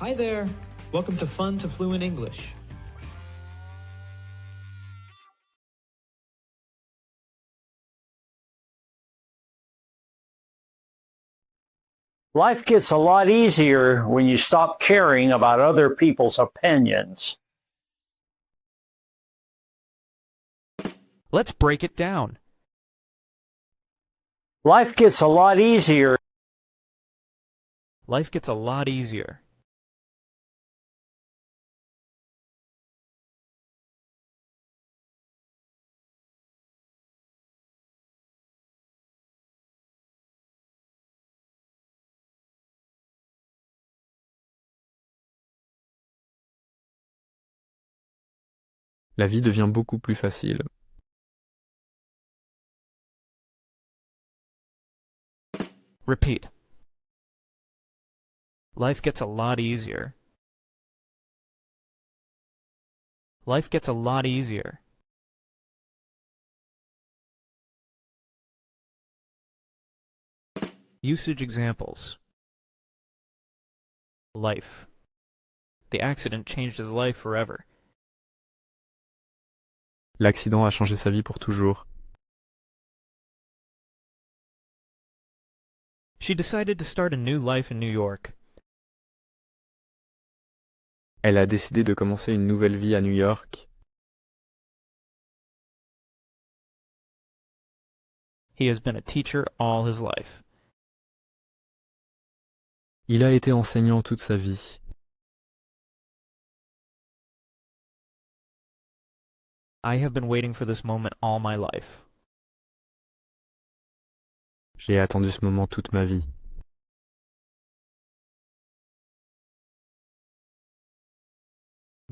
Hi there! Welcome to Fun to Fluent English. Life gets a lot easier when you stop caring about other people's opinions. Let's break it down. Life gets a lot easier. Life gets a lot easier. La vie devient beaucoup plus facile. Repeat. Life gets a lot easier. Life gets a lot easier. Usage examples. Life. The accident changed his life forever. L'accident a changé sa vie pour toujours. She decided to start a new life in New York. Elle a décidé de commencer une nouvelle vie à New York. He has been a teacher all his life. Il a été enseignant toute sa vie. I have been waiting for this moment all my life. J'ai attendu ce moment toute ma vie.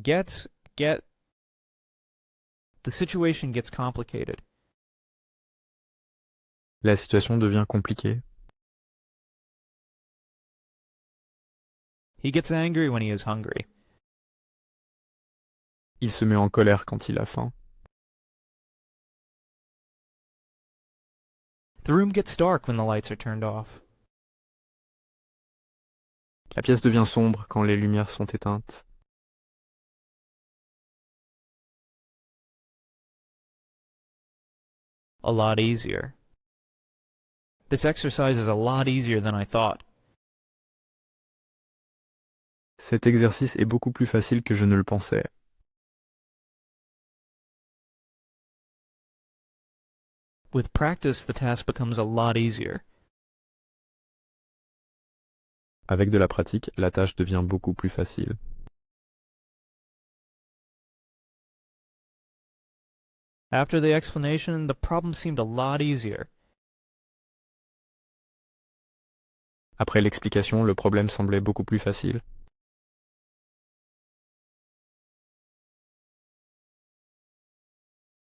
Get. The situation gets complicated. La situation devient compliquée. He gets angry when he is hungry. Il se met en colère quand il a faim. The room gets dark when the lights are turned off. La pièce devient sombre quand les lumières sont éteintes. A lot easier. This exercise is a lot easier than I thought. Cet exercice est beaucoup plus facile que je ne le pensais. With practice, the task becomes a lot easier. Avec de la pratique, la tâche devient beaucoup plus facile. After the explanation, the problem seemed a lot easier. Après l'explication, le problème semblait beaucoup plus facile.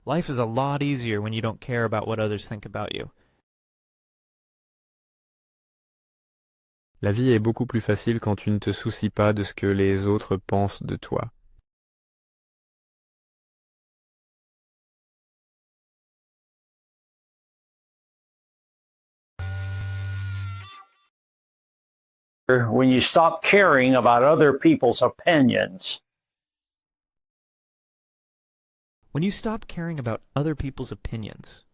Life is a lot easier when you don't care about what others think about you. La vie est beaucoup plus facile quand tu ne te soucies pas de ce que les autres pensent de toi. When you stop caring about other people's opinions. When you stop caring about other people's opinions.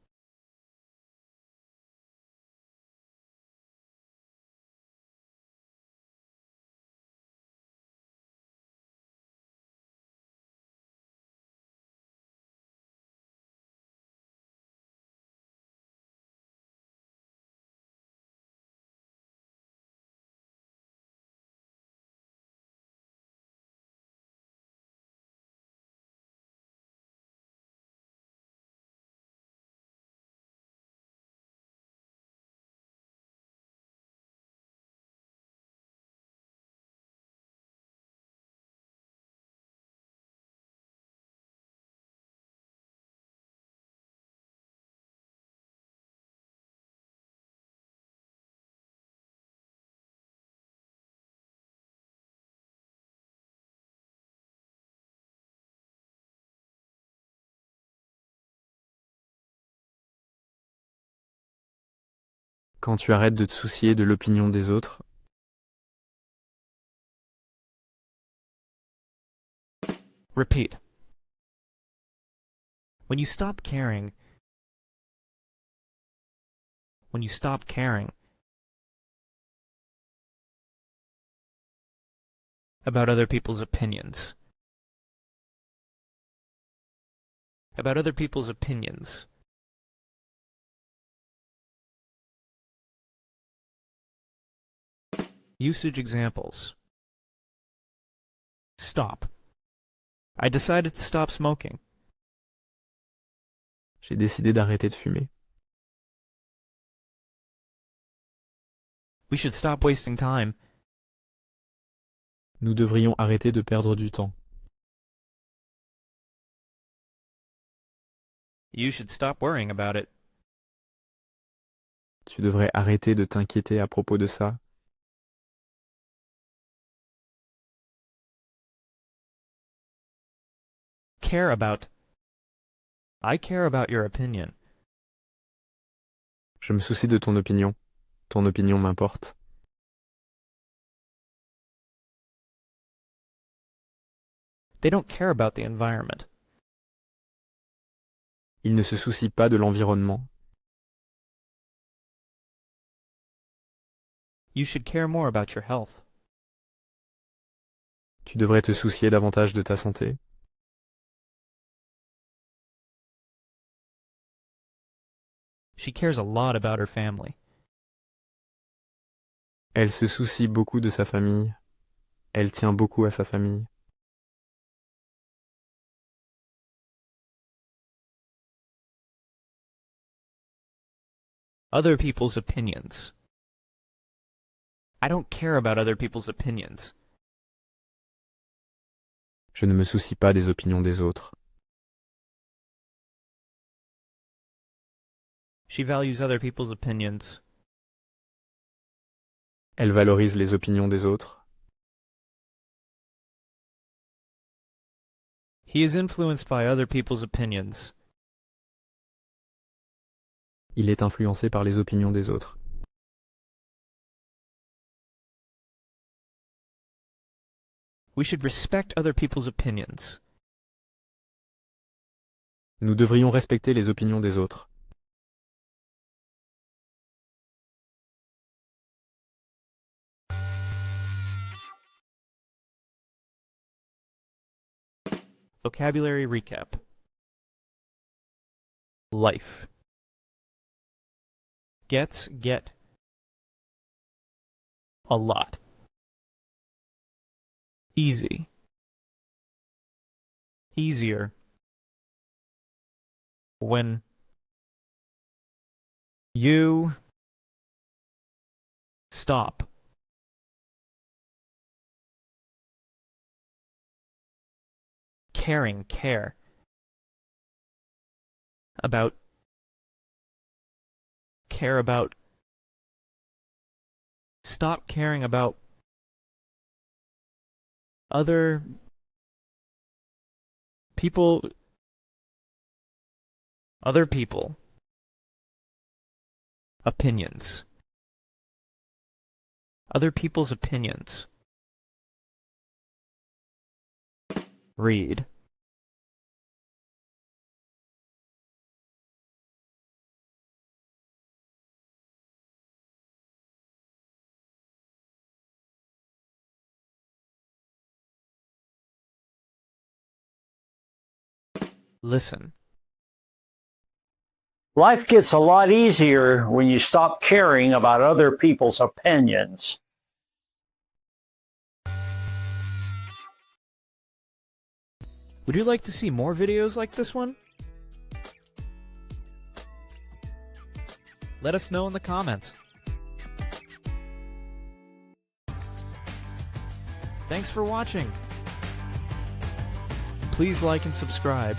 Quand tu arrêtes de te soucier de l'opinion des autres, Repeat. When you stop caring about other people's opinions. Usage examples. Stop. I decided to stop smoking. J'ai décidé d'arrêter de fumer. We should stop wasting time. Nous devrions arrêter de perdre du temps. You should stop worrying about it. Tu devrais arrêter de t'inquiéter à propos de ça. Care about. I care about your opinion. Je me soucie de ton opinion. Ton opinion m'importe. They don't care about the environment. Il ne se soucie pas de l'environnement. You should care more about your health. Tu devrais te soucier davantage de ta santé. She cares a lot about her family. Elle se soucie beaucoup de sa famille. Elle tient beaucoup à sa famille. Other people's opinions. I don't care about other people's opinions. Je ne me soucie pas des opinions des autres. She values other people's opinions. Elle valorise les opinions des autres. He is influenced by other people's opinions. Il est influencé par les opinions des autres. We should respect other people's opinions. Nous devrions respecter les opinions des autres. Vocabulary recap. Life. Get. A lot. Easy. Easier. When. You. Stop. Caring, care. About. Care about. Stop caring about. Other people. Other people. Opinions. Other people's opinions. Read. Listen. Life gets a lot easier when you stop caring about other people's opinions. Would you like to see more videos like this one? Let us know in the comments. Thanks for watching. Please like and subscribe.